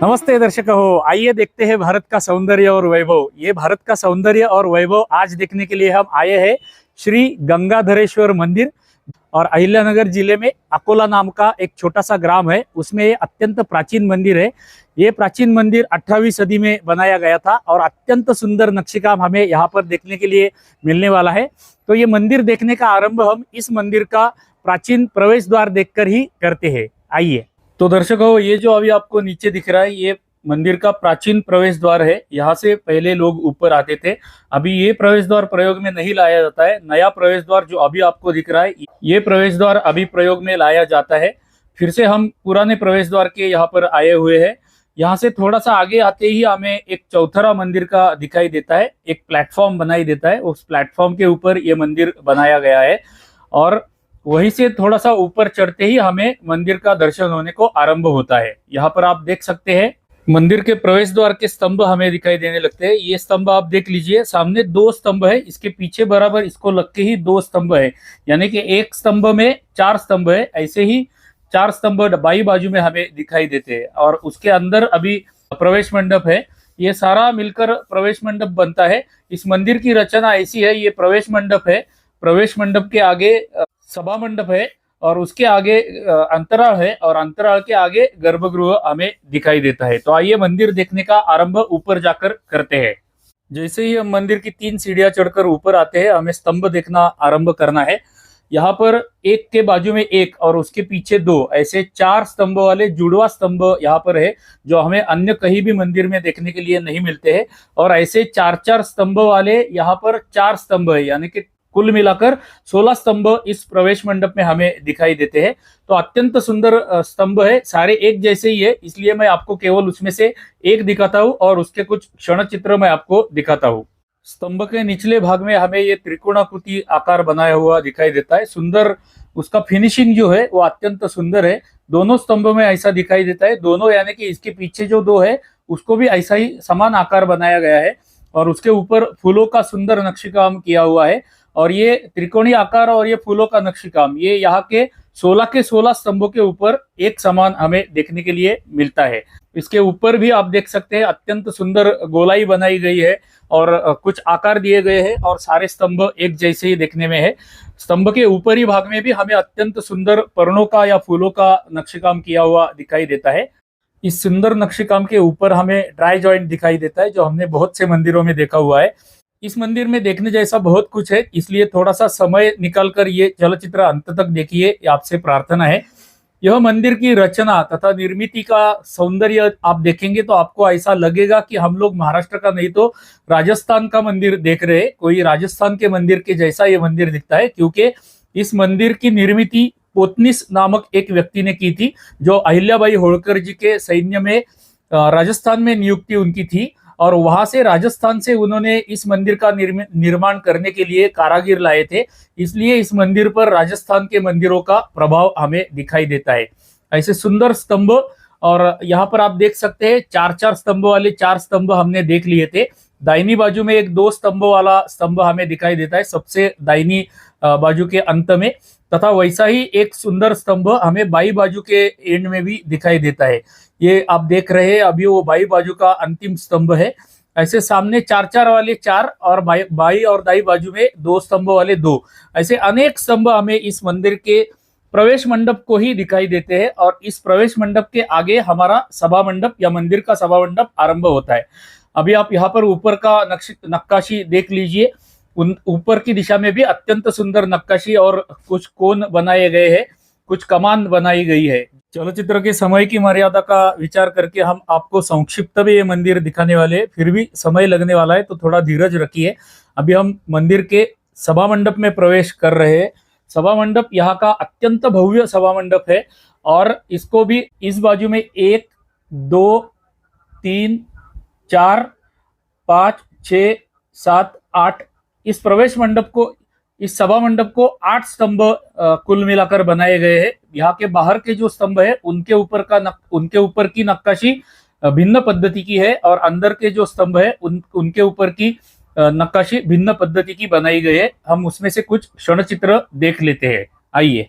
नमस्ते दर्शक हो, आइए देखते हैं भारत का सौंदर्य और वैभव। ये भारत का सौंदर्य और वैभव आज देखने के लिए हम आए हैं श्री गंगाधरेश्वर मंदिर। और अहिल्यानगर जिले में अकोला नाम का एक छोटा सा ग्राम है, उसमें ये अत्यंत प्राचीन मंदिर है। ये प्राचीन मंदिर 18वीं सदी में बनाया गया था और अत्यंत सुंदर नक्शीकाम हमें यहाँ पर देखने के लिए मिलने वाला है। तो ये मंदिर देखने का आरंभ हम इस मंदिर का प्राचीन प्रवेश द्वार देखकर ही करते हैं। आइए। तो दर्शकों, ये जो अभी आपको नीचे दिख रहा है, ये मंदिर का प्राचीन प्रवेश द्वार है। यहाँ से पहले लोग ऊपर आते थे। अभी ये प्रवेश द्वार प्रयोग में नहीं लाया जाता है। नया प्रवेश द्वार जो अभी आपको दिख रहा है, ये प्रवेश द्वार अभी प्रयोग में लाया जाता है। फिर से हम पुराने प्रवेश द्वार के यहाँ पर आए हुए हैं। यहाँ से थोड़ा सा आगे आते ही हमें एक चौथरा मंदिर का दिखाई देता है, एक प्लेटफॉर्म बनाई देता है। उस प्लेटफॉर्म के ऊपर ये मंदिर बनाया गया है और वहीं से थोड़ा सा ऊपर चढ़ते ही हमें मंदिर का दर्शन होने को आरंभ होता है। यहाँ पर आप देख सकते हैं मंदिर के प्रवेश द्वार के स्तंभ हमें दिखाई देने लगते हैं। ये स्तंभ आप देख लीजिए, सामने दो स्तंभ है, इसके पीछे बराबर इसको लग के ही दो स्तंभ है, यानी कि एक स्तंभ में चार स्तंभ है। ऐसे ही चार स्तंभ बाई बाजू में हमें दिखाई देते हैं और उसके अंदर अभी प्रवेश मंडप है। ये सारा मिलकर प्रवेश मंडप बनता है। इस मंदिर की रचना ऐसी है, ये प्रवेश मंडप है, प्रवेश मंडप के आगे सभा मंडप है और उसके आगे अंतराल है और अंतराल के आगे गर्भगृह हमें दिखाई देता है। तो आइए मंदिर देखने का आरंभ ऊपर जाकर करते हैं। जैसे ही हम मंदिर की 3 सीढ़ियां चढ़कर ऊपर आते हैं, हमें स्तंभ देखना आरंभ करना है। यहाँ पर एक के बाजू में एक और उसके पीछे 2, ऐसे 4 स्तंभ वाले जुड़वा स्तंभ यहाँ पर है, जो हमें अन्य कहीं भी मंदिर में देखने के लिए नहीं मिलते हैं। और ऐसे 4-4 स्तंभ वाले यहाँ पर 4 स्तंभ है, यानी कि कुल मिलाकर 16 स्तंभ इस प्रवेश मंडप में हमें दिखाई देते हैं। तो अत्यंत सुंदर स्तंभ है, सारे एक जैसे ही है, इसलिए मैं आपको केवल उसमें से एक दिखाता हूँ और उसके कुछ क्षण चित्र मैं आपको दिखाता हूँ। स्तंभ के निचले भाग में हमें ये त्रिकोणाकृति आकार बनाया हुआ दिखाई देता है। सुंदर उसका फिनिशिंग जो है वो अत्यंत सुंदर है। दोनों स्तंभ में ऐसा दिखाई देता है, दोनों यानी कि इसके पीछे जो 2 है उसको भी ऐसा ही समान आकार बनाया गया है और उसके ऊपर फूलों का सुंदर नक्शीकाम किया हुआ है। और ये त्रिकोणीय आकार और ये फूलों का नक्शीकाम, ये यहाँ के 16 के 16 स्तंभों के ऊपर एक समान हमें देखने के लिए मिलता है। इसके ऊपर भी आप देख सकते हैं अत्यंत सुंदर गोलाई बनाई गई है और कुछ आकार दिए गए हैं और सारे स्तंभ एक जैसे ही देखने में है। स्तंभ के ऊपरी भाग में भी हमें अत्यंत सुंदर पर्णों का या फूलों का नक्शीकाम किया हुआ दिखाई देता है। इस सुंदर नक्शीकाम के ऊपर हमें ड्राई जॉइंट दिखाई देता है, जो हमने बहुत से मंदिरों में देखा हुआ है। इस मंदिर में देखने जैसा बहुत कुछ है, इसलिए थोड़ा सा समय निकालकर ये चलचित्र अंत तक देखिए, आपसे प्रार्थना है। यह मंदिर की रचना तथा निर्मित का सौंदर्य आप देखेंगे तो आपको ऐसा लगेगा कि हम लोग महाराष्ट्र का नहीं तो राजस्थान का मंदिर देख रहे हैं। कोई राजस्थान के मंदिर के जैसा ये मंदिर दिखता है, क्योंकि इस मंदिर की निर्मित पोतनीस नामक एक व्यक्ति ने की थी, जो अहिल्याबाई होळकर जी के सैन्य में राजस्थान में नियुक्ति उनकी थी और वहां से राजस्थान से उन्होंने इस मंदिर का निर्माण करने के लिए कारागिर लाए थे। इसलिए इस मंदिर पर राजस्थान के मंदिरों का प्रभाव हमें दिखाई देता है। ऐसे सुंदर स्तंभ, और यहाँ पर आप देख सकते हैं 4-4 स्तंभ वाले 4 स्तंभ हमने देख लिए थे। दाहिनी बाजू में एक 2 स्तंभ वाला स्तंभ हमें दिखाई देता है सबसे दाहिनी बाजू के अंत में, तथा वैसा ही एक सुंदर स्तंभ हमें बाई बाजू के एंड में भी दिखाई देता है। ये आप देख रहे हैं अभी वो बाई बाजू का अंतिम स्तंभ है। ऐसे सामने 4-4 वाले 4 और बाई और दाई बाजू में 2 स्तंभ वाले 2, ऐसे अनेक स्तंभ हमें इस मंदिर के प्रवेश मंडप को ही दिखाई देते हैं। और इस प्रवेश मंडप के आगे हमारा सभा मंडप या मंदिर का सभा मंडप आरंभ होता है। अभी आप यहाँ पर ऊपर का नक्काशी देख लीजिए, उन ऊपर की दिशा में भी अत्यंत सुंदर नक्काशी और कुछ कोन बनाए गए हैं, कुछ कमान बनाई गई है। चलचित्र के समय की मर्यादा का विचार करके हम आपको संक्षिप्त में ये मंदिर दिखाने वाले, फिर भी समय लगने वाला है तो थोड़ा धीरज रखिए। अभी हम मंदिर के सभा मंडप में प्रवेश कर रहे हैं। सभा मंडप यहाँ का अत्यंत भव्य सभा मंडप है और इसको भी इस बाजू में 1, 2, 3, 4, 5, 6, 7, 8 इस प्रवेश मंडप को, इस सभा मंडप को 8 स्तंभ कुल मिलाकर बनाए गए हैं। यहाँ के बाहर के जो स्तंभ है उनके ऊपर की नक्काशी भिन्न पद्धति की है और अंदर के जो स्तंभ है उनके ऊपर की नक्काशी भिन्न पद्धति की बनाई गई है। हम उसमें से कुछ क्षण चित्र देख लेते हैं, आइए।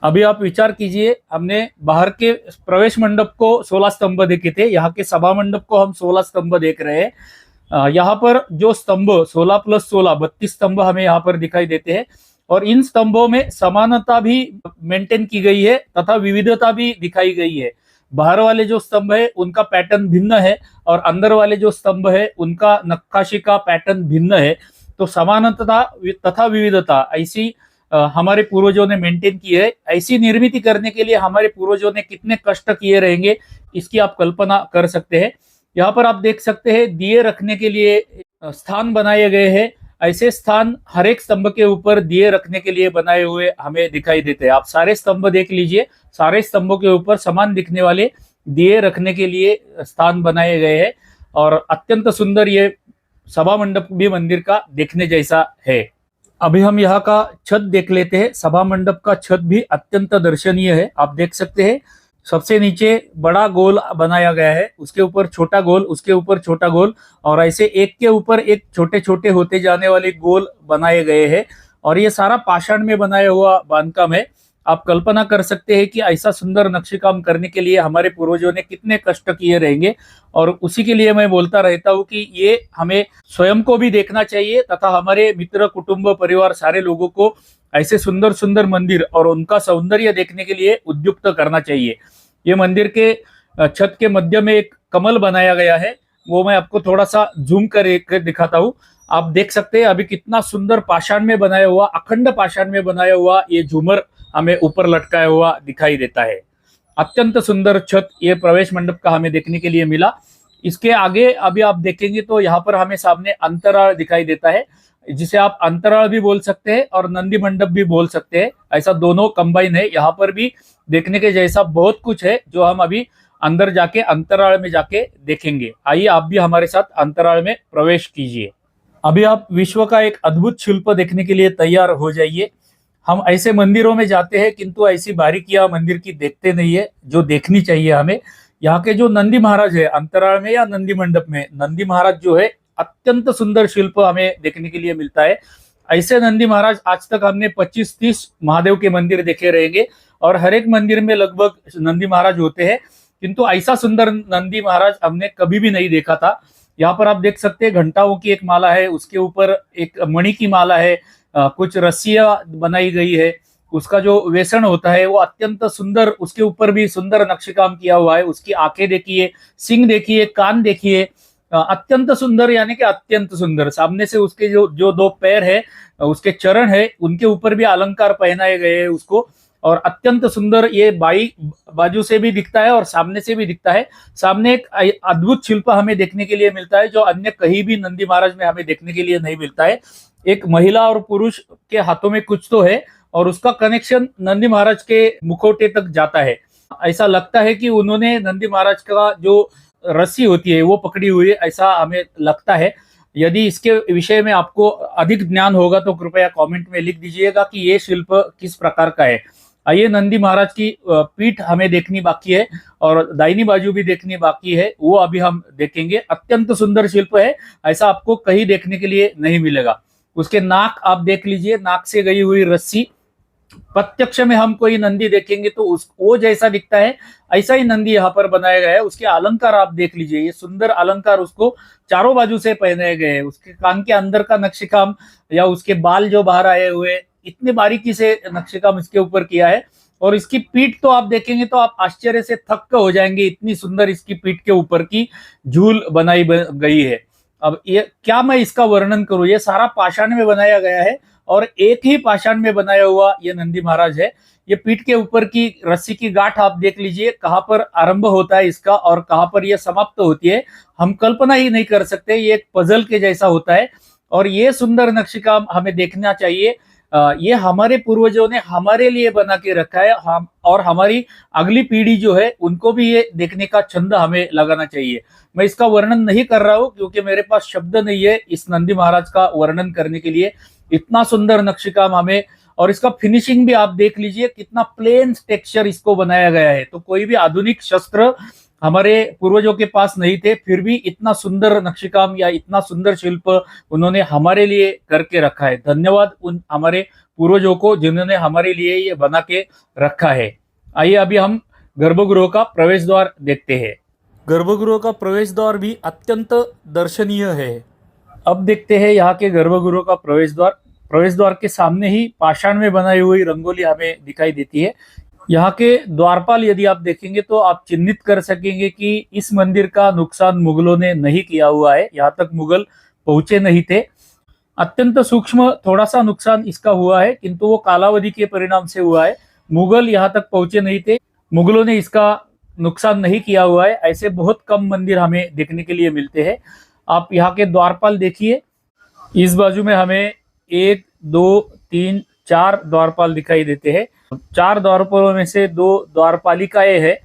अभी आप विचार कीजिए, हमने बाहर के प्रवेश मंडप को 16 स्तंभ देखे थे, यहाँ के सभा मंडप को हम 16 स्तंभ देख रहे हैं। यहाँ पर जो स्तंभ 16 + 16 32 स्तंभ हमें यहाँ पर दिखाई देते हैं, और इन स्तंभों में समानता भी मेंटेन की गई है तथा विविधता भी दिखाई गई है। बाहर वाले जो स्तंभ है उनका पैटर्न भिन्न है, और अंदर वाले जो स्तंभ है उनका नक्काशी का पैटर्न भिन्न है। तो समानता तथा विविधता ऐसी हमारे पूर्वजों ने मेंटेन की है। ऐसी निर्मित करने के लिए हमारे पूर्वजों ने कितने कष्ट किए रहेंगे, इसकी आप कल्पना कर सकते हैं। यहाँ पर आप देख सकते हैं दिए रखने के लिए स्थान बनाए गए हैं। ऐसे स्थान हर एक स्तंभ के ऊपर दिए रखने के लिए बनाए हुए हमें दिखाई देते हैं। आप सारे स्तंभ देख लीजिए, सारे स्तंभों के ऊपर समान दिखने वाले दिए रखने के लिए स्थान बनाए गए हैं, और अत्यंत सुंदर ये सभा मंडप भी मंदिर का देखने जैसा है। अभी हम यहाँ का छत देख लेते हैं। सभा मंडप का छत भी अत्यंत दर्शनीय है। आप देख सकते हैं सबसे नीचे बड़ा गोल बनाया गया है, उसके ऊपर छोटा गोल, उसके ऊपर छोटा गोल, और ऐसे एक के ऊपर एक छोटे छोटे होते जाने वाले गोल बनाए गए हैं। और ये सारा पाषाण में बनाया हुआ बांधकाम है। आप कल्पना कर सकते हैं कि ऐसा सुंदर नक्शे काम करने के लिए हमारे पूर्वजों ने कितने कष्ट किए रहेंगे। और उसी के लिए मैं बोलता रहता हूँ कि ये हमें स्वयं को भी देखना चाहिए तथा हमारे मित्र, कुटुंब, परिवार सारे लोगों को ऐसे सुंदर सुंदर मंदिर और उनका सौंदर्य देखने के लिए उद्युक्त करना चाहिए। ये मंदिर के छत के मध्य में एक कमल बनाया गया है, वो मैं आपको थोड़ा सा जूम कर दिखाता हूँ। आप देख सकते हैं अभी कितना सुंदर पाषाण में बनाया हुआ, अखंड पाषाण में बनाया हुआ ये झूमर हमें ऊपर लटकाया हुआ दिखाई देता है। अत्यंत सुंदर छत ये प्रवेश मंडप का हमें देखने के लिए मिला। इसके आगे अभी आप देखेंगे तो यहाँ पर हमें सामने अंतराल दिखाई देता है, जिसे आप अंतराल भी बोल सकते हैं और नंदी मंडप भी बोल सकते हैं। ऐसा दोनों कंबाइन है। यहाँ पर भी देखने के जैसा बहुत कुछ है, जो हम अभी अंदर जाके अंतराल में जाके देखेंगे। आइए आप भी हमारे साथ अंतराल में प्रवेश कीजिए। अभी आप विश्व का एक अद्भुत शिल्प देखने के लिए तैयार हो जाइए। हम ऐसे मंदिरों में जाते हैं किंतु ऐसी बारीकियां मंदिर की देखते नहीं है, जो देखनी चाहिए हमें। यहाँ के जो नंदी महाराज है अंतराल में या नंदी मंडप में, नंदी महाराज जो है अत्यंत सुंदर शिल्प हमें देखने के लिए मिलता है। ऐसे नंदी महाराज आज तक हमने 25-30 महादेव के मंदिर देखे रहेंगे, और हर एक मंदिर में लगभग नंदी महाराज होते हैं, किंतु ऐसा सुंदर नंदी महाराज हमने कभी भी नहीं देखा था। यहाँ पर आप देख सकते हैं घंटाओं की एक माला है, उसके ऊपर एक मणि की माला है, कुछ रस्सियां बनाई गई है। उसका जो वेसण होता है वो अत्यंत सुंदर, उसके ऊपर भी सुंदर नक्शेकाम किया हुआ है। उसकी आंखें देखिए, सिंग देखिए, कान देखिए, अत्यंत सुंदर, यानी कि अत्यंत सुंदर। सामने से उसके जो दो पैर है, उसके चरण है, उनके ऊपर भी अलंकार पहनाए गए हैं उसको, और अत्यंत सुंदर ये बाई बाजू से भी दिखता है और सामने से भी दिखता है। सामने एक अद्भुत शिल्प हमें देखने के लिए मिलता है, जो अन्य कहीं भी नंदी महाराज में हमें देखने के लिए नहीं मिलता है। एक महिला और पुरुष के हाथों में कुछ तो है, और उसका कनेक्शन नंदी महाराज के मुखौटे तक जाता है। ऐसा लगता है कि उन्होंने नंदी महाराज का जो रस्सी होती है वो पकड़ी हुई है, ऐसा हमें लगता है। यदि इसके विषय में आपको अधिक ज्ञान होगा तो कृपया कमेंट में लिख दीजिएगा कि ये शिल्प किस प्रकार का है। आइए नंदी महाराज की पीठ हमें देखनी बाकी है, और दाहिनी बाजू भी देखनी बाकी है, वो अभी हम देखेंगे। अत्यंत सुंदर शिल्प है, ऐसा आपको कहीं देखने के लिए नहीं मिलेगा। उसके नाक आप देख लीजिए, नाक से गई हुई रस्सी। प्रत्यक्ष में हम कोई नंदी देखेंगे तो वो जैसा दिखता है, ऐसा ही नंदी यहाँ पर बनाया गया है। उसके अलंकार आप देख लीजिए, ये सुंदर अलंकार उसको चारों बाजू से पहनाए गए हैं। उसके कान के अंदर का नक्शेकाम या उसके बाल जो बाहर आए हुए, इतने बारीकी से नक्शेकाम इसके ऊपर किया है। और इसकी पीठ तो आप देखेंगे तो आप आश्चर्य से थक्क हो जाएंगे, इतनी सुंदर इसकी पीठ के ऊपर की झूल बनाई गई है। अब ये क्या मैं इसका वर्णन करूं, ये सारा पाषाण में बनाया गया है, और एक ही पाषाण में बनाया हुआ ये नंदी महाराज है। ये पीठ के ऊपर की रस्सी की गांठ आप देख लीजिए, कहाँ पर आरंभ होता है इसका और कहाँ पर यह समाप्त होती है, हम कल्पना ही नहीं कर सकते। ये एक पजल के जैसा होता है, और ये सुंदर नक्शेकाम हमें देखना चाहिए। ये हमारे पूर्वजों ने हमारे लिए बना के रखा है, हम और हमारी अगली पीढ़ी जो है उनको भी ये देखने का छंद हमें लगाना चाहिए। मैं इसका वर्णन नहीं कर रहा हूँ क्योंकि मेरे पास शब्द नहीं है इस नंदी महाराज का वर्णन करने के लिए। इतना सुंदर नक्शेकाम हमें, और इसका फिनिशिंग भी आप देख लीजिए, कितना प्लेन टेक्सचर इसको बनाया गया है। तो कोई भी आधुनिक शस्त्र हमारे पूर्वजों के पास नहीं थे, फिर भी इतना सुंदर नक्शेकाम या इतना सुंदर शिल्प उन्होंने हमारे लिए करके रखा है। धन्यवाद उन हमारे पूर्वजों को, जिन्होंने हमारे लिए ये बना के रखा है। आइए अभी हम गर्भगृह का प्रवेश द्वार देखते हैं। गर्भगृह का प्रवेश द्वार भी अत्यंत दर्शनीय है। अब देखते हैं यहाँ के गर्भगृह का प्रवेश द्वार। प्रवेश द्वार के सामने ही पाषाण में बनाई हुई रंगोली हमें दिखाई देती है। यहाँ के द्वारपाल यदि आप देखेंगे तो आप चिन्हित कर सकेंगे कि इस मंदिर का नुकसान मुगलों ने नहीं किया हुआ है। यहाँ तक मुगल पहुंचे नहीं थे। अत्यंत सूक्ष्म थोड़ा सा नुकसान इसका हुआ है, किंतु वो कालावधि के परिणाम से हुआ है। मुगल यहाँ तक पहुंचे नहीं थे, मुगलों ने इसका नुकसान नहीं किया हुआ है। ऐसे बहुत कम मंदिर हमें देखने के लिए मिलते हैं। आप यहाँ के द्वारपाल देखिए। इस बाजू में हमें 1 2 3 4 द्वारपाल दिखाई देते हैं। 4 द्वारपालों में से 2 द्वारपालिकाएं हैं।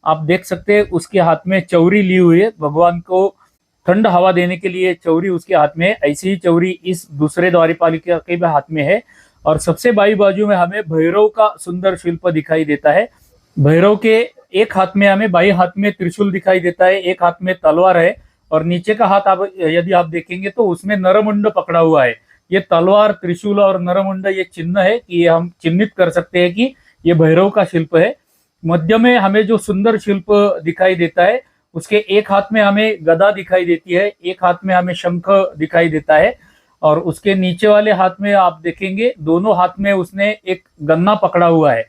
आप देख सकते हैं उसके हाथ में चौरी ली हुई है। भगवान को ठंड हवा देने के लिए चौरी उसके हाथ में है। ऐसी ही चौरी इस दूसरे द्वारपालिका के भी हाथ में है। और सबसे बाई बाजू में हमें भैरव का सुंदर शिल्प दिखाई देता है। भैरव के एक हाथ में हमें बाई हाथ में त्रिशूल दिखाई देता है, एक हाथ में तलवार है, और नीचे का हाथ आप यदि आप देखेंगे तो उसमें नरमुंड पकड़ा हुआ है। ये तलवार, त्रिशूल और नरमुंड ये चिन्ह है कि ये हम चिन्हित कर सकते हैं कि ये भैरव का शिल्प है। मध्य में हमें जो सुंदर शिल्प दिखाई देता है, उसके एक हाथ में हमें गदा दिखाई देती है, एक हाथ में हमें शंख दिखाई देता है, और उसके नीचे वाले हाथ में आप देखेंगे दोनों हाथ में उसने एक गन्ना पकड़ा हुआ है।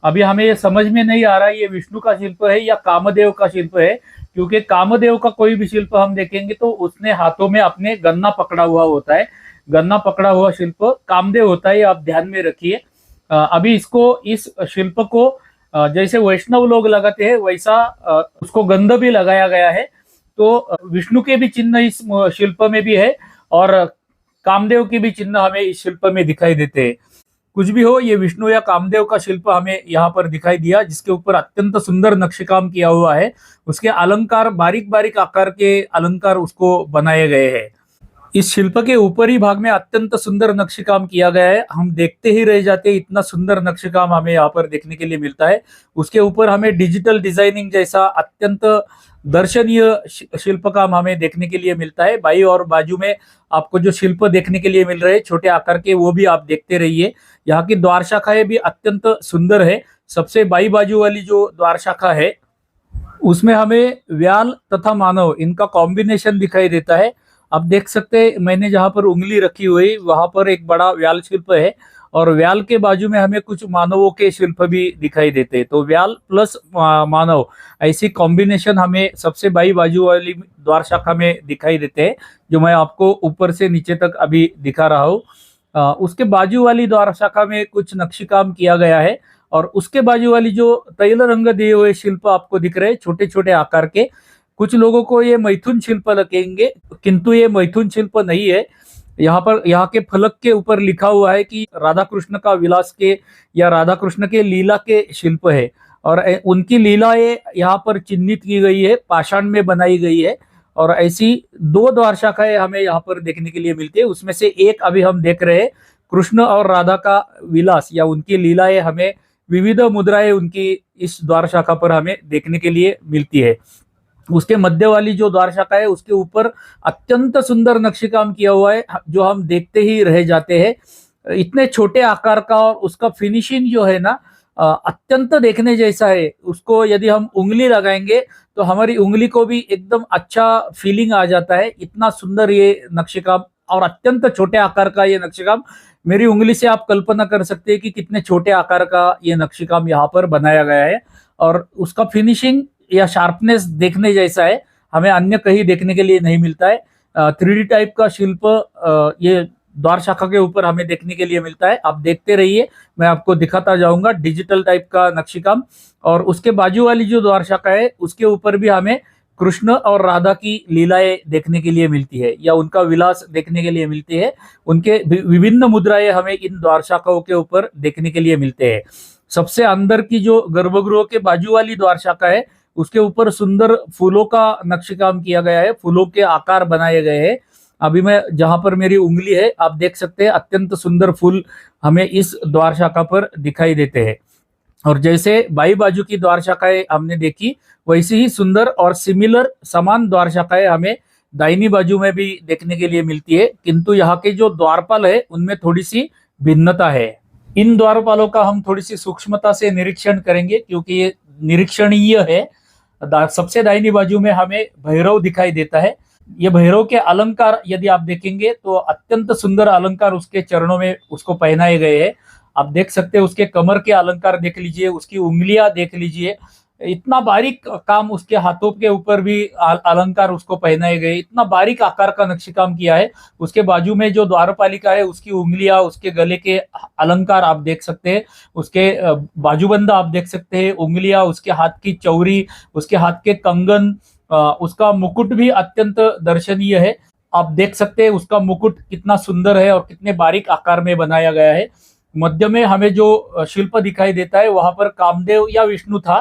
अभी हमें ये समझ में नहीं आ रहा है ये विष्णु का शिल्प है या कामदेव का शिल्प है, क्योंकि कामदेव का कोई भी शिल्प हम देखेंगे तो उसने हाथों में अपने गन्ना पकड़ा हुआ होता है। गन्ना पकड़ा हुआ शिल्प कामदेव होता है, ये आप ध्यान में रखिए। अभी इस शिल्प को जैसे वैष्णव लोग लगाते हैं वैसा उसको गंध भी लगाया गया है। तो विष्णु के भी चिन्ह इस शिल्प में भी है और कामदेव के भी चिन्ह हमें इस शिल्प में दिखाई देते हैं। कुछ भी हो, ये विष्णु या कामदेव का शिल्प हमें यहाँ पर दिखाई दिया, जिसके ऊपर अत्यंत सुंदर नक्शेकाम किया हुआ है। उसके अलंकार, बारीक बारीक आकार के अलंकार उसको बनाए गए हैं। इस शिल्प के ऊपरी भाग में अत्यंत सुंदर नक्शेकाम किया गया है। हम देखते ही रह जाते हैं, इतना सुंदर नक्शेकाम हमें यहाँ पर देखने के लिए मिलता है। उसके ऊपर हमें डिजिटल डिजाइनिंग जैसा अत्यंत दर्शनीय शिल्प काम हमें देखने के लिए मिलता है। बाई और बाजू में आपको जो शिल्प देखने के लिए मिल रहे हैं छोटे आकार के, वो भी आप देखते रहिए। यहाँ की द्वार शाखाएं भी अत्यंत सुंदर है। सबसे बाई बाजू वाली जो द्वार शाखा है उसमें हमें व्याल तथा मानव इनका कॉम्बिनेशन दिखाई देता है। आप देख सकते हैं, मैंने जहां पर उंगली रखी हुई वहां पर एक बड़ा व्याल शिल्प है, और व्याल के बाजू में हमें कुछ मानवों के शिल्प भी दिखाई देते हैं। तो व्याल प्लस मानव, ऐसी कॉम्बिनेशन हमें सबसे बाई बाजू वाली द्वार शाखा में दिखाई देते हैं, जो मैं आपको ऊपर से नीचे तक अभी दिखा रहा हूँ। उसके बाजू वाली द्वार शाखा में कुछ नक्शीकाम किया गया है, और उसके बाजू वाली जो तैल रंग दिए हुए शिल्प आपको दिख रहे हैं छोटे छोटे आकार के, कुछ लोगों को ये मैथुन शिल्प लगेंगे, किंतु ये मैथुन शिल्प नहीं है। यहाँ के फलक के ऊपर लिखा हुआ है कि राधा कृष्ण का विलास के या राधा कृष्ण के लीला के शिल्प है, और उनकी लीलाएं यहाँ पर चिन्हित की गई है, पाषाण में बनाई गई है। और ऐसी 2 द्वार शाखाएं हमें यहाँ पर देखने के लिए मिलती है। उसमें से एक अभी हम देख रहे हैं, कृष्ण और राधा का विलास या उनकी लीलाएं हमें विविध मुद्राएं उनकी इस द्वार शाखा पर हमें देखने के लिए मिलती है। उसके मध्य वाली जो द्वार शाखा है उसके ऊपर अत्यंत सुंदर नक्शेकाम किया हुआ है, जो हम देखते ही रह जाते हैं। इतने छोटे आकार का, और उसका फिनिशिंग जो है ना अत्यंत देखने जैसा है। उसको यदि हम उंगली लगाएंगे तो हमारी उंगली को भी एकदम अच्छा फीलिंग आ जाता है। इतना सुंदर ये नक्शेकाम, और अत्यंत छोटे आकार का ये नक्शेकाम। मेरी उंगली से आप कल्पना कर सकते हैं कि कितने छोटे आकार का ये नक्शेकाम यहाँ पर बनाया गया है, और उसका फिनिशिंग या शार्पनेस देखने जैसा है, हमें अन्य कहीं देखने के लिए नहीं मिलता है। 3D टाइप का शिल्प ये द्वार शाखा के ऊपर हमें देखने के लिए मिलता है। आप देखते रहिए, मैं आपको दिखाता जाऊंगा डिजिटल टाइप का नक्शीकाम। और उसके बाजू वाली जो द्वार शाखा है उसके ऊपर भी हमें कृष्ण और राधा की लीलाएं देखने के लिए मिलती है, या उनका विलास देखने के लिए मिलती है। उनके विभिन्न मुद्राएं हमें इन द्वार शाखाओं के ऊपर देखने के लिए मिलते हैं। सबसे अंदर की जो गर्भगृह के बाजू वाली द्वार शाखा है उसके ऊपर सुंदर फूलों का नक्शेकाम किया गया है, फूलों के आकार बनाए गए हैं। अभी मैं जहां पर मेरी उंगली है आप देख सकते हैं, अत्यंत सुंदर फूल हमें इस द्वार शाखा पर दिखाई देते हैं। और जैसे बाई बाजू की द्वार शाखाएं हमने देखी, वैसी ही सुंदर और सिमिलर समान द्वार शाखाएं हमें दाहिनी बाजू में भी देखने के लिए मिलती है, किंतु यहाँ के जो द्वारपाल है उनमें थोड़ी सी भिन्नता है। इन द्वारपालों का हम थोड़ी सी सूक्ष्मता से निरीक्षण करेंगे क्योंकि ये निरीक्षणीय है। सबसे दाहिनी बाजू में हमें भैरव दिखाई देता है। ये भैरव के अलंकार यदि आप देखेंगे तो अत्यंत सुंदर अलंकार उसके चरणों में उसको पहनाए गए हैं। आप देख सकते हैं, उसके कमर के अलंकार देख लीजिए, उसकी उंगलियां देख लीजिए, इतना बारीक काम, उसके हाथों के ऊपर भी अलंकार उसको पहनाए गए, इतना बारीक आकार का नक्शी काम किया है। उसके बाजू में जो द्वारपालिका है उसकी उंगलियां, उसके गले के अलंकार आप देख सकते हैं, उसके बाजूबंद आप देख सकते हैं, उंगलियां, उसके हाथ की चौरी, उसके हाथ के कंगन, उसका मुकुट भी अत्यंत दर्शनीय है। आप देख सकते हैं उसका मुकुट कितना सुंदर है और कितने बारीक आकार में बनाया गया है। मध्य में हमें जो शिल्प दिखाई देता है वहां पर कामदेव या विष्णु था,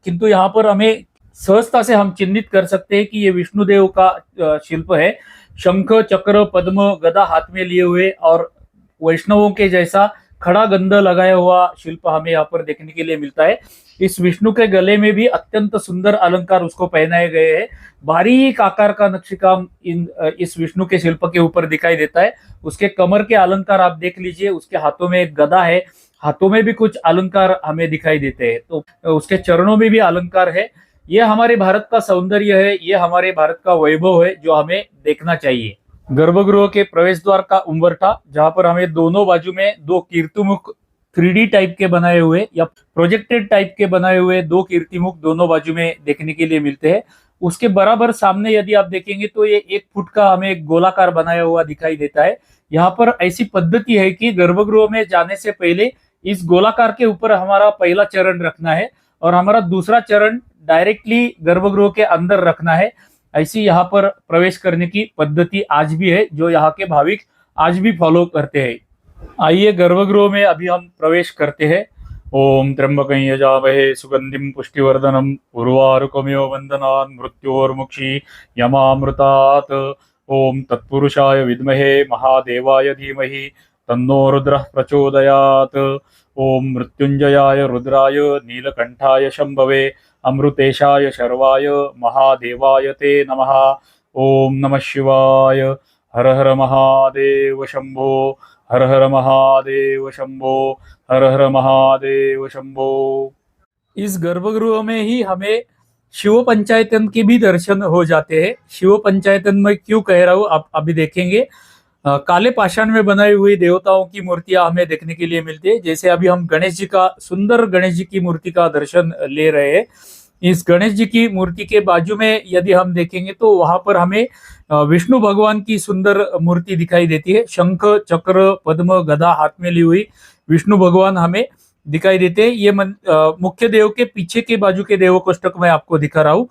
किंतु यहाँ पर हमें सहजता से हम चिन्हित कर सकते हैं कि ये विष्णुदेव का शिल्प है। शंख, चक्र, पद्म, गदा हाथ में लिए हुए और वैष्णवों के जैसा खड़ा गंध लगाया हुआ शिल्प हमें यहाँ पर देखने के लिए मिलता है। इस विष्णु के गले में भी अत्यंत सुंदर अलंकार उसको पहनाए गए हैं। बारीक आकार का नक्शीकाम इस विष्णु के शिल्प के ऊपर दिखाई देता है। उसके कमर के अलंकार आप देख लीजिए, उसके हाथों में एक गदा है, हाथों में भी कुछ अलंकार हमें दिखाई देते हैं, तो उसके चरणों में भी अलंकार है। ये हमारे भारत का सौंदर्य है, ये हमारे भारत का वैभव है जो हमें देखना चाहिए। गर्भगृह के प्रवेश द्वार का उम्बरठा, जहां पर हमें दोनों बाजू में दो कीर्तिमुख 3D टाइप के बनाए हुए या प्रोजेक्टेड टाइप के बनाए हुए दो कीर्तिमुख दोनों बाजू में देखने के लिए मिलते हैं। उसके बराबर सामने यदि आप देखेंगे तो ये 1 फुट का हमें एक गोलाकार बनाया हुआ दिखाई देता है। यहाँ पर ऐसी पद्धति है कि गर्भगृह में जाने से पहले इस गोलाकार के ऊपर हमारा पहला चरण रखना है और हमारा दूसरा चरण डायरेक्टली गर्भगृह के अंदर रखना है। ऐसी यहाँ पर प्रवेश करने की पद्धति आज भी है जो यहाँ के भाविक आज भी फॉलो करते हैं। आइए गर्भगृह में अभी हम प्रवेश करते हैं। ओम त्र्यंबकं यजामहे सुगंधिं पुष्टिवर्धनम् उर्वारुकमिव बन्धनान् मृत्योर्मुक्षी यमामृतात्। ओम तत्पुरुषाय विद्महे महादेवाय धीमहि तन्नो रुद्रः प्रचोदयात्। ओम मृत्युंजयाय रुद्राय नीलकंठाय शंभवे अमृतेशाय शर्वाय महादेवाय ते नमः। ओम नमः शिवाय। हर हर महादेव शंभो, हर हर महादेव शंभो, हर हर महादेव शंभो। इस गर्भगृह में ही हमें शिव पंचायतन के भी दर्शन हो जाते हैं। शिव पंचायतन में क्यों कह रहा हूँ आप अभी देखेंगे। काले पाषाण में बनाई हुई देवताओं की मूर्तियां हमें देखने के लिए मिलती है। जैसे अभी हम गणेश जी का, सुंदर गणेश जी की मूर्ति का दर्शन ले रहे हैं। इस गणेश जी की मूर्ति के बाजू में यदि हम देखेंगे तो वहां पर हमें विष्णु भगवान की सुंदर मूर्ति दिखाई देती है। शंख, चक्र, पद्म, गदा हाथ में ली हुई विष्णु भगवान हमें दिखाई देते हैं। ये मुख्य देव के पीछे के बाजू के देव कोष्टक में आपको दिखा रहा हूँ।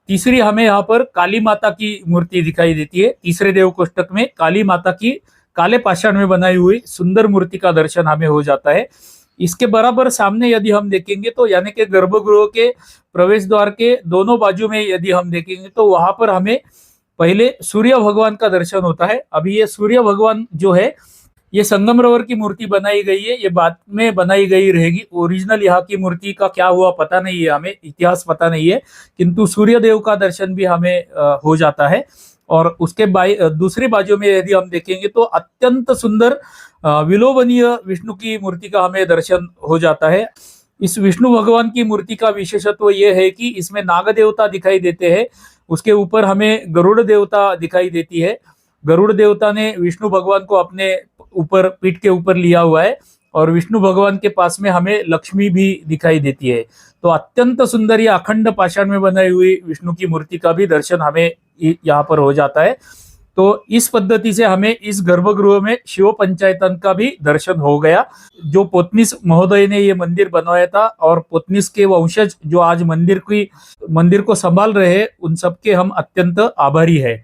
तीसरी हमें यहाँ पर काली माता की मूर्ति दिखाई देती है। तीसरे देव कोष्टक में काली माता की काले पाषाण में बनाई हुई सुंदर मूर्ति का दर्शन हमें हो जाता है। इसके बराबर सामने यदि हम देखेंगे तो यानी कि गर्भगृह के प्रवेश द्वार के दोनों बाजू में यदि हम देखेंगे तो वहां पर हमें पहले सूर्य भगवान का दर्शन होता है। अभी ये सूर्य भगवान जो है ये संगमरवर की मूर्ति बनाई गई है, ये बाद में बनाई गई रहेगी। ओरिजिनल यहाँ की मूर्ति का क्या हुआ पता नहीं है, हमें इतिहास पता नहीं है, किंतु सूर्य देव का दर्शन भी हमें हो जाता है। और उसके दूसरी बाजू में यदि हम देखेंगे तो अत्यंत सुंदर विलोभनीय विष्णु की मूर्ति का हमें दर्शन हो जाता है। इस विष्णु भगवान की मूर्ति का विशेषत्व यह है कि इसमें नाग देवता दिखाई देते हैं, उसके ऊपर हमें गरुड़ देवता दिखाई देती है। गरुड़ देवता ने विष्णु भगवान को अपने ऊपर, पीठ के ऊपर लिया हुआ है और विष्णु भगवान के पास में हमें लक्ष्मी भी दिखाई देती है। तो अत्यंत सुंदर या अखंड पाषाण में बनाई हुई विष्णु की मूर्ति का भी दर्शन हमें यहाँ पर हो जाता है। तो इस पद्धति से हमें इस गर्भगृह में शिव पंचायतन का भी दर्शन हो गया। जो पोतनीस महोदय ने ये मंदिर बनवाया था और पोतनीस के वंशज जो आज मंदिर को संभाल रहे हैं, उन सबके हम अत्यंत आभारी है।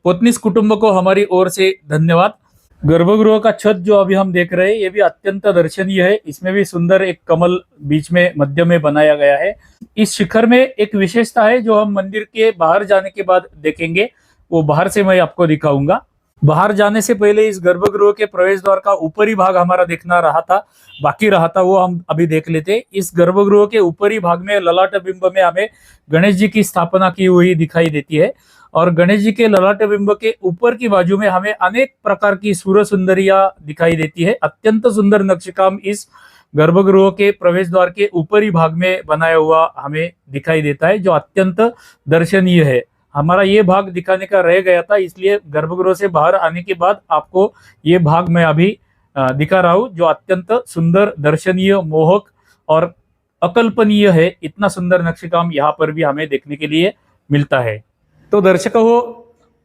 पोतनीस कुटुंब को हमारी ओर से धन्यवाद। गर्भगृह का छत जो अभी हम देख रहे हैं ये भी अत्यंत दर्शनीय है। इसमें भी सुंदर एक कमल बीच में मध्य में बनाया गया है। इस शिखर में एक विशेषता है जो हम मंदिर के बाहर जाने के बाद देखेंगे, वो बाहर से मैं आपको दिखाऊंगा। बाहर जाने से पहले इस गर्भगृह के प्रवेश द्वार का ऊपरी भाग हमारा देखना बाकी रहा था, वो हम अभी देख लेते। इस गर्भगृह के ऊपरी भाग में ललाट बिंब में हमें गणेश जी की स्थापना की हुई दिखाई देती है और गणेश जी के ललाट बिंब के ऊपर की बाजू में हमें अनेक प्रकार की सूर्य सुंदरियां दिखाई देती है। अत्यंत सुंदर नक्शेकाम इस गर्भगृह के प्रवेश द्वार के ऊपरी भाग में बनाया हुआ हमें दिखाई देता है, जो अत्यंत दर्शनीय है। हमारा ये भाग दिखाने का रह गया था, इसलिए गर्भगृह से बाहर आने के बाद आपको ये भाग मैं अभी दिखा रहा हूँ, जो अत्यंत सुंदर, दर्शनीय, मोहक और अकल्पनीय है। इतना सुंदर नक्शेकाम यहाँ पर भी हमें देखने के लिए मिलता है। तो दर्शकों,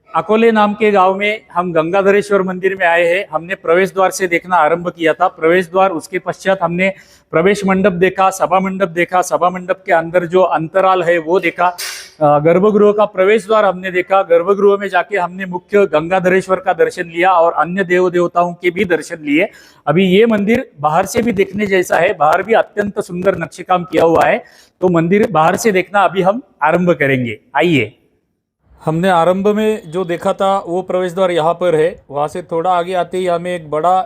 अकोले नाम के गांव में हम गंगाधरेश्वर मंदिर में आए हैं। हमने प्रवेश द्वार से देखना आरंभ किया था। प्रवेश द्वार, उसके पश्चात हमने प्रवेश मंडप देखा, सभा मंडप देखा, सभा मंडप के अंदर जो अंतराल है वो देखा, गर्भगृह का प्रवेश द्वार हमने देखा। गर्भगृह में जाके हमने मुख्य गंगाधरेश्वर का दर्शन लिया और अन्य देव देवताओं के भी दर्शन लिए। अभी ये मंदिर बाहर से भी देखने जैसा है, बाहर भी अत्यंत सुंदर नक्शेकाम किया हुआ है। तो मंदिर बाहर से देखना अभी हम आरंभ करेंगे। आइए। हमने आरंभ में जो देखा था वो प्रवेश द्वार यहाँ पर है। वहाँ से थोड़ा आगे आते ही हमें एक बड़ा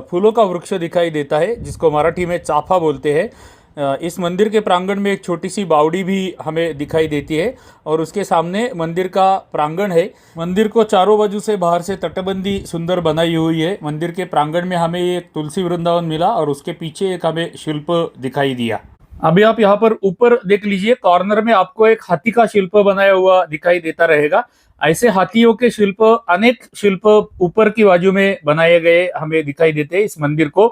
फूलों का वृक्ष दिखाई देता है, जिसको मराठी में चाफा बोलते हैं। इस मंदिर के प्रांगण में एक छोटी सी बावड़ी भी हमें दिखाई देती है और उसके सामने मंदिर का प्रांगण है। मंदिर को चारों बाजू से बाहर से तटबंदी सुंदर बनाई हुई है। मंदिर के प्रांगण में हमें एक तुलसी वृंदावन मिला और उसके पीछे एक हमें शिल्प दिखाई दिया। अभी आप यहाँ पर ऊपर देख लीजिए, कॉर्नर में आपको एक हाथी का शिल्प बनाया हुआ दिखाई देता रहेगा। ऐसे हाथियों के शिल्प, अनेक शिल्प ऊपर की बाजू में बनाए गए हमें दिखाई देते हैं इस मंदिर को।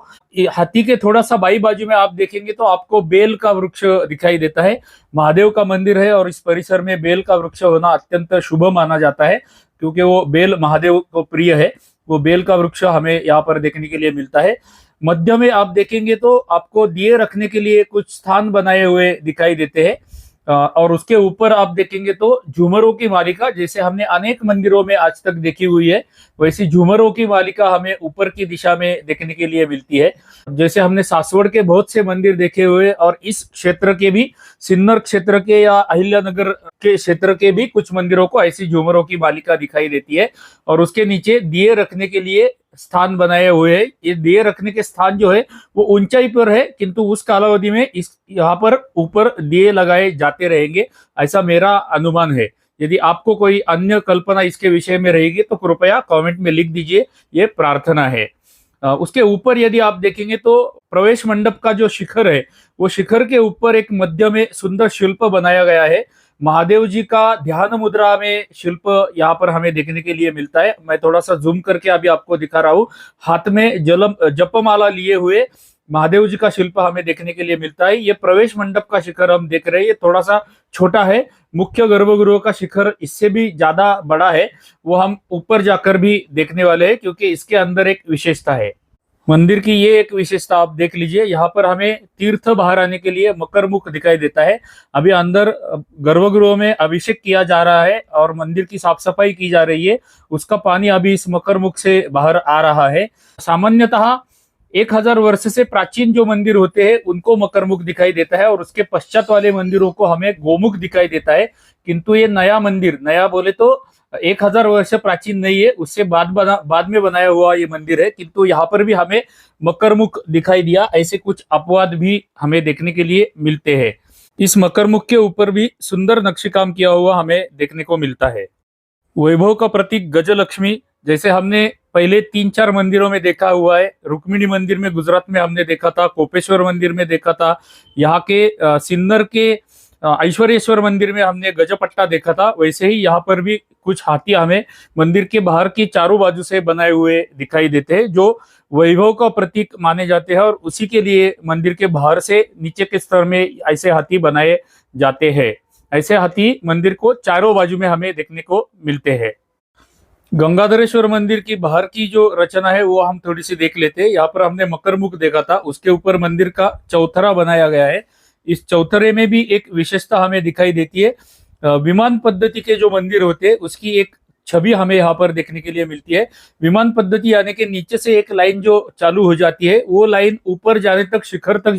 हाथी के थोड़ा सा बाई बाजू में आप देखेंगे तो आपको बेल का वृक्ष दिखाई देता है। महादेव का मंदिर है और इस परिसर में बेल का वृक्ष होना अत्यंत शुभ माना जाता है, क्योंकि वो बेल महादेव को प्रिय है। वो बेल का वृक्ष हमें यहाँ पर देखने के लिए मिलता है। मध्य में आप देखेंगे तो आपको दिए रखने के लिए कुछ स्थान बनाए हुए दिखाई देते हैं और उसके ऊपर आप देखेंगे तो झूमरों की मालिका, जैसे हमने अनेक मंदिरों में आज तक देखी हुई है, वैसी झूमरों की मालिका हमें ऊपर की दिशा में देखने के लिए मिलती है। जैसे हमने सासवड़ के बहुत से मंदिर देखे हुए और इस क्षेत्र के भी, सिन्नर क्षेत्र के या अहिल्यानगर के क्षेत्र के भी कुछ मंदिरों को ऐसी झूमरों की मालिका दिखाई देती है और उसके नीचे दिए रखने के लिए स्थान बनाए हुए हैं। ये दिए रखने के स्थान जो है वो ऊंचाई पर है, किंतु उस कालावधि में इस यहाँ पर ऊपर दिए लगाए जाते रहेंगे, ऐसा मेरा अनुमान है। यदि आपको कोई अन्य कल्पना इसके विषय में रहेगी तो कृपया कमेंट में लिख दीजिए, ये प्रार्थना है। उसके ऊपर यदि आप देखेंगे तो प्रवेश मंडप का जो शिखर है, वो शिखर के ऊपर एक मध्य में सुंदर शिल्प बनाया गया है। महादेव जी का ध्यान मुद्रा में शिल्प यहाँ पर हमें देखने के लिए मिलता है। मैं थोड़ा सा जूम करके अभी आपको दिखा रहा हूँ। हाथ में जपमाला लिए हुए महादेव जी का शिल्प हमें देखने के लिए मिलता है। ये प्रवेश मंडप का शिखर हम देख रहे हैं, ये थोड़ा सा छोटा है। मुख्य गर्भगृह का शिखर इससे भी ज्यादा बड़ा है, वो हम ऊपर जाकर भी देखने वाले हैं, क्योंकि इसके अंदर एक विशेषता है। मंदिर की ये एक विशेषता आप देख लीजिए, यहाँ पर हमें तीर्थ बाहर आने के लिए मकर मुख दिखाई देता है। अभी अंदर गर्भगृह में अभिषेक किया जा रहा है और मंदिर की साफ सफाई की जा रही है, उसका पानी अभी इस मकर मुख से बाहर आ रहा है। सामान्यतः 1000 वर्ष से प्राचीन जो मंदिर होते हैं उनको मकर मुख दिखाई देता है और उसके पश्चात वाले मंदिरों को हमें गोमुख दिखाई देता है। किंतु ये नया मंदिर, नया बोले तो 1000 वर्ष प्राचीन नहीं है, उससे बाद में बनाया हुआ ये मंदिर है, किंतु यहाँ पर भी हमें मकर मुख दिखाई दिया। ऐसे कुछ अपवाद भी हमें देखने के लिए मिलते हैं। इस मकर मुख के ऊपर भी सुंदर नक्शेकाम किया हुआ हमें देखने को मिलता है। वैभव का प्रतीक गजलक्ष्मी, जैसे हमने पहले 3-4 मंदिरों में देखा हुआ है। रुक्मिणी मंदिर में गुजरात में हमने देखा था, कोपेश्वर मंदिर में देखा था, यहाँ के सिन्नर के ऐश्वर्येश्वर मंदिर में हमने गजपट्टा देखा था। वैसे ही यहाँ पर भी कुछ हाथी हमें मंदिर के बाहर की चारों बाजू से बनाए हुए दिखाई देते हैं, जो वैभव का प्रतीक माने जाते हैं और उसी के लिए मंदिर के बाहर से नीचे के स्तर में ऐसे हाथी बनाए जाते हैं। ऐसे हाथी मंदिर को चारों बाजू में हमें देखने को मिलते हैं। गंगाधरेश्वर मंदिर की बाहर की जो रचना है वो हम थोड़ी सी देख लेते हैं। यहाँ पर हमने मकर मुख देखा था, उसके ऊपर मंदिर का चौथरा बनाया गया है। इस चौथरे में भी एक विशेषता हमें दिखाई देती है। विमान पद्धति के जो मंदिर होते हैं उसकी एक छवि हमें यहाँ पर देखने के लिए मिलती है। विमान पद्धति यानी कि नीचे से एक लाइन जो चालू हो जाती है, वो लाइन ऊपर जाने तक, शिखर तक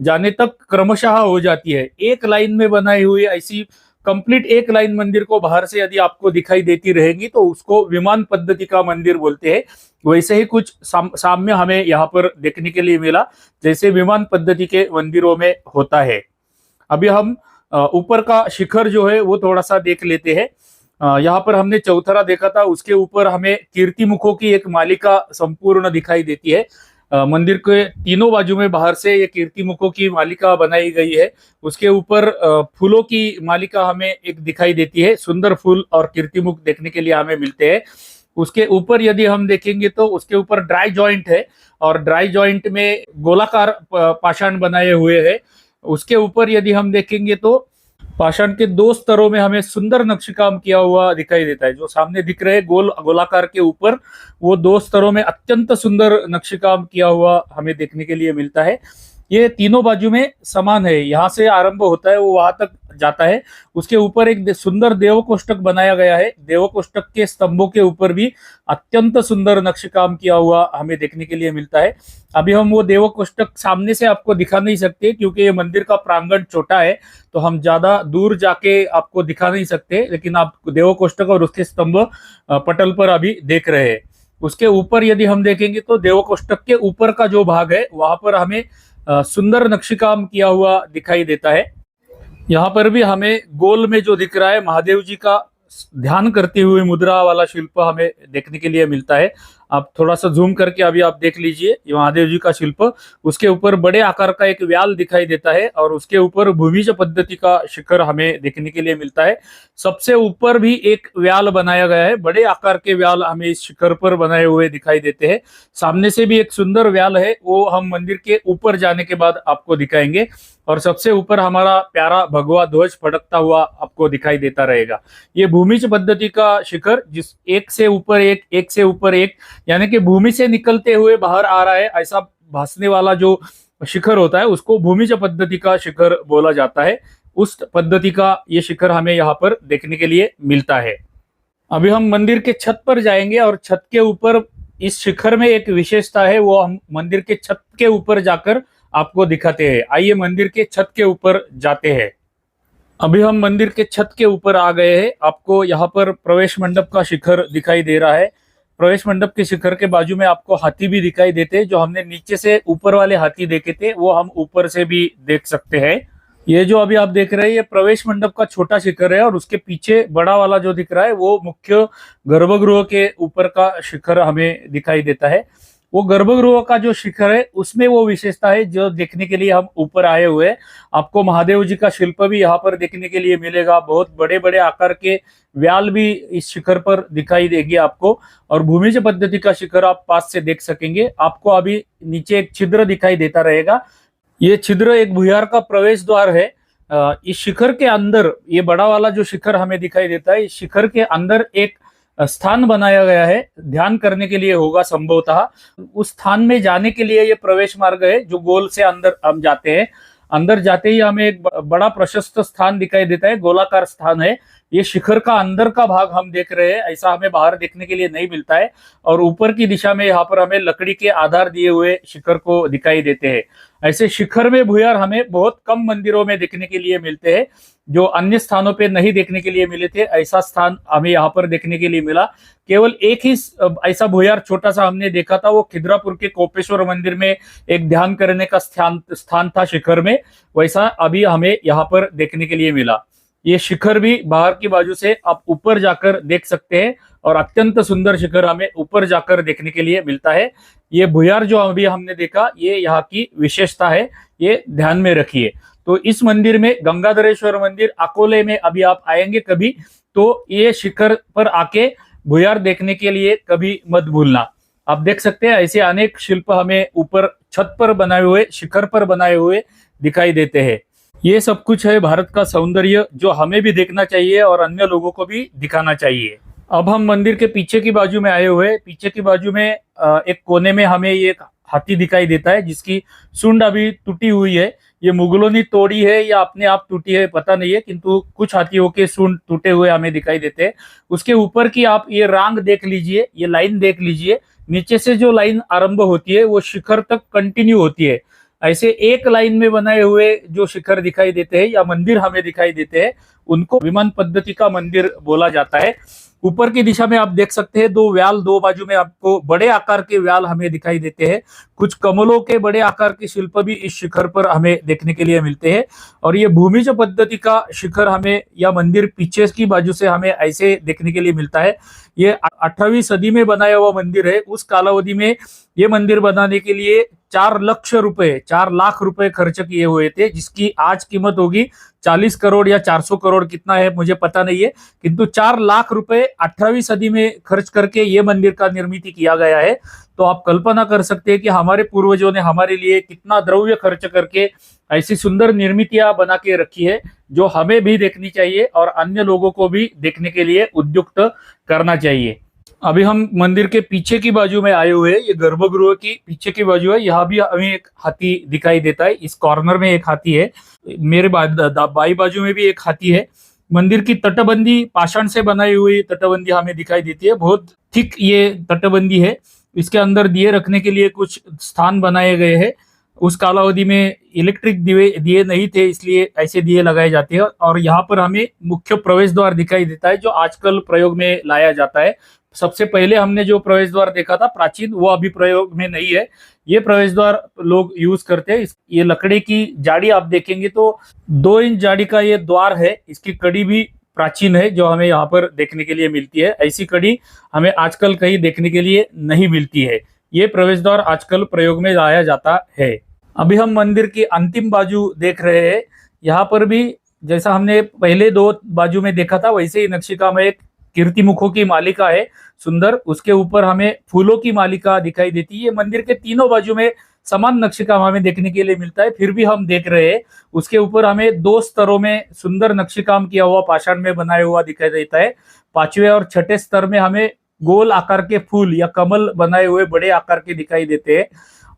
जाने तक क्रमशः हो जाती है। एक लाइन में बनाई हुई ऐसी कंप्लीट एक लाइन मंदिर को बाहर से यदि आपको दिखाई देती रहेगी तो उसको विमान पद्धति का मंदिर बोलते हैं। वैसे ही कुछ साम्य हमें यहाँ पर देखने के लिए मिला, जैसे विमान पद्धति के मंदिरों में होता है। अभी हम ऊपर का शिखर जो है वो थोड़ा सा देख लेते हैं। यहाँ पर हमने चौथरा देखा था, उसके ऊपर हमें कीर्ति मुखों की एक मालिका संपूर्ण दिखाई देती है। मंदिर के तीनों बाजू में बाहर से ये कीर्ति मुखों की मालिका बनाई गई है। उसके ऊपर फूलों की मालिका हमें एक दिखाई देती है। सुंदर फूल और कीर्ति मुख देखने के लिए हमें मिलते हैं। उसके ऊपर यदि हम देखेंगे तो उसके ऊपर ड्राई जॉइंट है, और ड्राई जॉइंट में गोलाकार पाषाण बनाए हुए हैं। उसके ऊपर यदि हम देखेंगे तो पाषाण के दो स्तरों में हमें सुंदर नक्शकाम किया हुआ दिखाई देता है। जो सामने दिख रहे गोलाकार के ऊपर, वो दो स्तरों में अत्यंत सुंदर नक्शकाम किया हुआ हमें देखने के लिए मिलता है। ये तीनों बाजू में समान है, यहाँ से आरंभ होता है वो वहां तक जाता है। उसके ऊपर एक सुंदर देव कोष्टक बनाया गया है। देव कोष्टक के स्तंभों के ऊपर भी अत्यंत सुंदर नक्शकाम किया हुआ हमें देखने के लिए मिलता है। अभी हम वो देव कोष्टक सामने से आपको दिखा नहीं सकते, क्योंकि ये मंदिर का प्रांगण छोटा है, तो हम ज्यादा दूर जाके आपको दिखा नहीं सकते। लेकिन आप देव कोष्टक और उसके स्तंभ पटल पर अभी देख रहे हैं। उसके ऊपर यदि हम देखेंगे तो देव कोष्टक के ऊपर का जो भाग है वहां पर हमें सुंदर नक्शकाम किया हुआ दिखाई देता है। यहाँ पर भी हमें गोल में जो दिख रहा है महादेव जी का ध्यान करते हुए मुद्रा वाला शिल्प हमें देखने के लिए मिलता है। आप थोड़ा सा जूम करके अभी आप देख लीजिए, ये महादेव जी का शिल्प। उसके ऊपर बड़े आकार का एक व्याल दिखाई देता है, और उसके ऊपर भूमिज पद्धति का शिखर हमें देखने के लिए मिलता है। सबसे ऊपर भी एक व्याल बनाया गया है, बड़े आकार के व्याल हमें इस शिखर पर बनाए हुए दिखाई देते हैं। सामने से भी एक सुंदर व्याल है, वो हम मंदिर के ऊपर जाने के बाद आपको दिखाएंगे। और सबसे ऊपर हमारा प्यारा भगवा ध्वज फड़कता हुआ आपको दिखाई देता रहेगा। ये भूमिज पद्धति का शिखर, जिस एक से ऊपर एक से ऊपर एक, यानी कि भूमि से निकलते हुए बाहर आ रहा है ऐसा भासने वाला जो शिखर होता है, उसको भूमिज पद्धति का शिखर बोला जाता है। उस पद्धति का ये शिखर हमें यहाँ पर देखने के लिए मिलता है। अभी हम मंदिर के छत पर जाएंगे, और छत के ऊपर इस शिखर में एक विशेषता है, वो हम मंदिर के छत के ऊपर जाकर आपको दिखाते हैं। आइए मंदिर के छत के ऊपर जाते हैं। अभी हम मंदिर के छत के ऊपर आ गए हैं। आपको यहाँ पर प्रवेश मंडप का शिखर दिखाई दे रहा है। प्रवेश मंडप के शिखर के बाजू में आपको हाथी भी दिखाई देते हैं। जो हमने नीचे से ऊपर वाले हाथी देखे थे, वो हम ऊपर से भी देख सकते हैं। ये जो अभी आप देख रहे हैं, ये प्रवेश मंडप का छोटा शिखर है, और उसके पीछे बड़ा वाला जो दिख रहा है वो मुख्य गर्भगृह के ऊपर का शिखर हमें दिखाई देता है। वो गर्भगृह का जो शिखर है उसमें वो विशेषता है जो देखने के लिए हम ऊपर आए हुए हैं। आपको महादेव जी का शिल्प भी यहाँ पर देखने के लिए मिलेगा। बहुत बड़े बड़े आकार के व्याल भी इस शिखर पर दिखाई देगी आपको, और भूमिज पद्धति का शिखर आप पास से देख सकेंगे। आपको अभी नीचे एक छिद्र दिखाई देता रहेगा। ये छिद्र एक भुयार का प्रवेश द्वार है। इस शिखर के अंदर, ये बड़ा वाला जो शिखर हमें दिखाई देता है, इस शिखर के अंदर एक स्थान बनाया गया है, ध्यान करने के लिए होगा संभवतः। उस स्थान में जाने के लिए ये प्रवेश मार्ग है, जो गोल से अंदर हम जाते हैं। अंदर जाते ही हमें एक बड़ा प्रशस्त स्थान दिखाई देता है, गोलाकार स्थान है। ये शिखर का अंदर का भाग हम देख रहे हैं, ऐसा हमें बाहर देखने के लिए नहीं मिलता है। और ऊपर की दिशा में यहाँ पर हमें लकड़ी के आधार दिए हुए शिखर को दिखाई देते हैं। ऐसे शिखर में भुयार हमें बहुत कम मंदिरों में देखने के लिए मिलते हैं, जो अन्य स्थानों पे नहीं देखने के लिए मिले थे। ऐसा स्थान हमें यहाँ पर देखने के लिए मिला। केवल एक ही ऐसा भुयार छोटा सा हमने देखा था, वो खिद्रापुर के कोपेश्वर मंदिर में एक ध्यान करने का स्थान था शिखर में। वैसा अभी हमें यहाँ पर देखने के लिए मिला। ये शिखर भी बाहर की बाजू से आप ऊपर जाकर देख सकते हैं, और अत्यंत सुंदर शिखर हमें ऊपर जाकर देखने के लिए मिलता है। ये भुयार जो अभी हमने देखा, ये यहाँ की विशेषता है, ये ध्यान में रखिए। तो इस मंदिर में, गंगाधरेश्वर मंदिर अकोले में, अभी आप आएंगे कभी तो ये शिखर पर आके भुयार देखने के लिए कभी मत भूलना। आप देख सकते हैं ऐसे अनेक शिल्प हमें ऊपर छत पर बनाए हुए, शिखर पर बनाए हुए दिखाई देते हैं। ये सब कुछ है भारत का सौंदर्य, जो हमें भी देखना चाहिए और अन्य लोगों को भी दिखाना चाहिए। अब हम मंदिर के पीछे की बाजू में आए हुए। पीछे की बाजू में एक कोने में हमें ये हाथी दिखाई देता है, जिसकी सूंड अभी टूटी हुई है। ये मुगलों ने तोड़ी है या अपने आप टूटी है पता नहीं है, किंतु कुछ हाथियों के सूंड टूटे हुए हमें दिखाई देते हैं। उसके ऊपर की आप ये रांग देख लीजिए, ये लाइन देख लीजिए। नीचे से जो लाइन आरंभ होती है वो शिखर तक कंटिन्यू होती है। ऐसे एक लाइन में बनाए हुए जो शिखर दिखाई देते हैं या मंदिर हमें दिखाई देते हैं उनको विमान पद्धति का मंदिर बोला जाता है। ऊपर की दिशा में आप देख सकते हैं दो व्याल, दो बाजू में आपको बड़े आकार के व्याल हमें दिखाई देते हैं। कुछ कमलों के बड़े आकार के शिल्प भी इस शिखर पर हमें देखने के लिए मिलते हैं। और ये भूमिज पद्धति का शिखर हमें या मंदिर पीछे की बाजू से हमें ऐसे देखने के लिए मिलता है। ये 18वीं सदी में बनाया हुआ मंदिर है। उस कालावधि में ये मंदिर बनाने के लिए 4 लाख रुपए खर्च किए हुए थे, जिसकी आज कीमत होगी 40 करोड़ या 400 करोड़, कितना है मुझे पता नहीं है, किंतु 4 लाख रुपए 18वीं सदी में खर्च करके ये मंदिर का निर्मित किया गया है। तो आप कल्पना कर सकते हैं कि हमारे पूर्वजों ने हमारे लिए कितना द्रव्य खर्च करके ऐसी सुंदर निर्मितियां बना के रखी है, जो हमें भी देखनी चाहिए और अन्य लोगों को भी देखने के लिए उद्युक्त करना चाहिए। अभी हम मंदिर के पीछे की बाजू में आए हुए हैं। ये गर्भगृह की पीछे की बाजू है। यहाँ भी हमें एक हाथी दिखाई देता है। इस कॉर्नर में एक हाथी है, मेरे बाई बाजू में भी एक हाथी है। मंदिर की तटबंदी पाषाण से बनाई हुई तटबंदी हमें दिखाई देती है। बहुत थिक ये तटबंदी है। इसके अंदर दिए रखने के लिए कुछ स्थान बनाए गए हैं। उस कालावधि में इलेक्ट्रिक दिए नहीं थे, इसलिए ऐसे दिए लगाए जाते हैं। और यहाँ पर हमें मुख्य प्रवेश द्वार दिखाई देता है, जो आजकल प्रयोग में लाया जाता है। सबसे पहले हमने जो प्रवेश द्वार देखा था प्राचीन, वो अभी प्रयोग में नहीं है। ये प्रवेश द्वार लोग यूज करते हैं। ये लकड़ी की जाड़ी आप देखेंगे तो 2 इंच जाड़ी का ये द्वार है। इसकी कड़ी भी प्राचीन है, जो हमें यहाँ पर देखने के लिए मिलती है। ऐसी कड़ी हमें आजकल कहीं देखने के लिए नहीं मिलती है। ये प्रवेश द्वार आजकल प्रयोग में लाया जाता है। अभी हम मंदिर की अंतिम बाजू देख रहे हैं। यहाँ पर भी जैसा हमने पहले 2 बाजू में देखा था, वैसे ही नक्शिका में एक कीर्तिमुखों की मालिका है सुंदर। उसके ऊपर हमें फूलों की मालिका दिखाई देती है। ये मंदिर के तीनों बाजू में समान नक्शिका हमें देखने के लिए मिलता है। फिर भी हम देख रहे हैं उसके ऊपर हमें 2 स्तरों में सुंदर नक्शिकाम किया हुआ पाषाण में बनाया हुआ दिखाई देता है। 5वें और 6ठे स्तर में हमें गोल आकार के फूल या कमल बनाए हुए बड़े आकार के दिखाई देते हैं।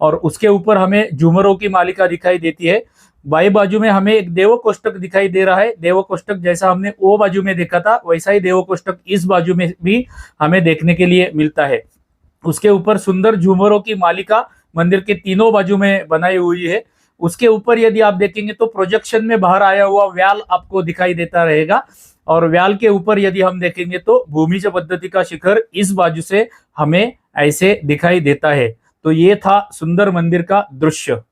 और उसके ऊपर हमें झूमरों की मालिका दिखाई देती है। बाई बाजू में हमें एक देव कोष्टक दिखाई दे रहा है। देव कोष्टक जैसा हमने ओ बाजू में देखा था, वैसा ही देव कोष्टक इस बाजू में भी हमें देखने के लिए मिलता है। उसके ऊपर सुंदर झूमरों की मालिका मंदिर के तीनों बाजू में बनाई हुई है। उसके ऊपर यदि आप देखेंगे तो प्रोजेक्शन में बाहर आया हुआ व्याल आपको दिखाई देता रहेगा। और व्याल के ऊपर यदि हम देखेंगे तो भूमिज पद्धति का शिखर इस बाजू से हमें ऐसे दिखाई देता है। तो ये था सुंदर मंदिर का दृश्य।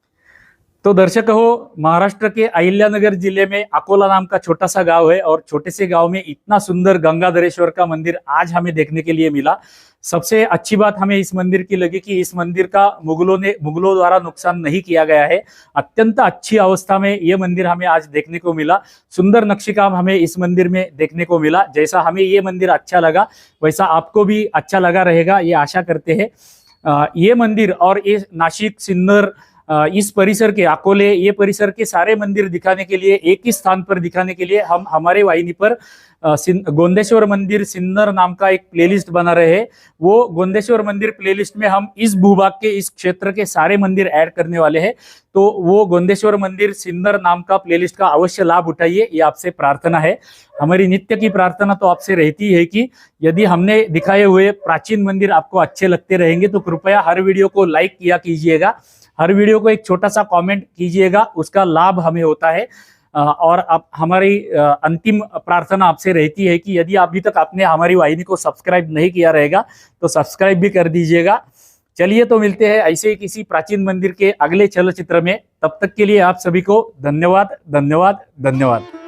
तो दर्शक हो, महाराष्ट्र के अहिल्यानगर जिले में अकोला नाम का छोटा सा गांव है और छोटे से गांव में इतना सुंदर गंगाधरेश्वर का मंदिर आज हमें देखने के लिए मिला। सबसे अच्छी बात हमें इस मंदिर की लगी कि इस मंदिर का मुगलों द्वारा नुकसान नहीं किया गया है। अत्यंत अच्छी अवस्था में ये मंदिर हमें आज देखने को मिला। सुंदर नक्शीकाम हमें इस मंदिर में देखने को मिला। जैसा हमें ये मंदिर अच्छा लगा वैसा आपको भी अच्छा लगा रहेगा, ये आशा करते हैं। ये मंदिर और ये नासिक, सिन्नर, इस परिसर के अकोले, ये परिसर के सारे मंदिर दिखाने के लिए, एक ही स्थान पर दिखाने के लिए हम हमारे वाहिनी पर गोंदेश्वर मंदिर सिन्नर नाम का एक प्लेलिस्ट बना रहे हैं। वो गोंदेश्वर मंदिर प्लेलिस्ट में हम इस भूभाग के, इस क्षेत्र के सारे मंदिर ऐड करने वाले हैं। तो वो गोंदेश्वर मंदिर सिन्नर नाम का प्लेलिस्ट का अवश्य लाभ उठाइए, ये आपसे प्रार्थना है। हमारी नित्य की प्रार्थना तो आपसे रहती है कि यदि हमने दिखाए हुए प्राचीन मंदिर आपको अच्छे लगते रहेंगे तो कृपया हर वीडियो को लाइक किया कीजिएगा, हर वीडियो को एक छोटा सा कमेंट कीजिएगा, उसका लाभ हमें होता है। और अब हमारी अंतिम प्रार्थना आपसे रहती है कि यदि अभी तक आपने हमारी वाहिनी को सब्सक्राइब नहीं किया रहेगा तो सब्सक्राइब भी कर दीजिएगा। चलिए, तो मिलते हैं ऐसे ही किसी प्राचीन मंदिर के अगले चलचित्र में। तब तक के लिए आप सभी को धन्यवाद, धन्यवाद, धन्यवाद।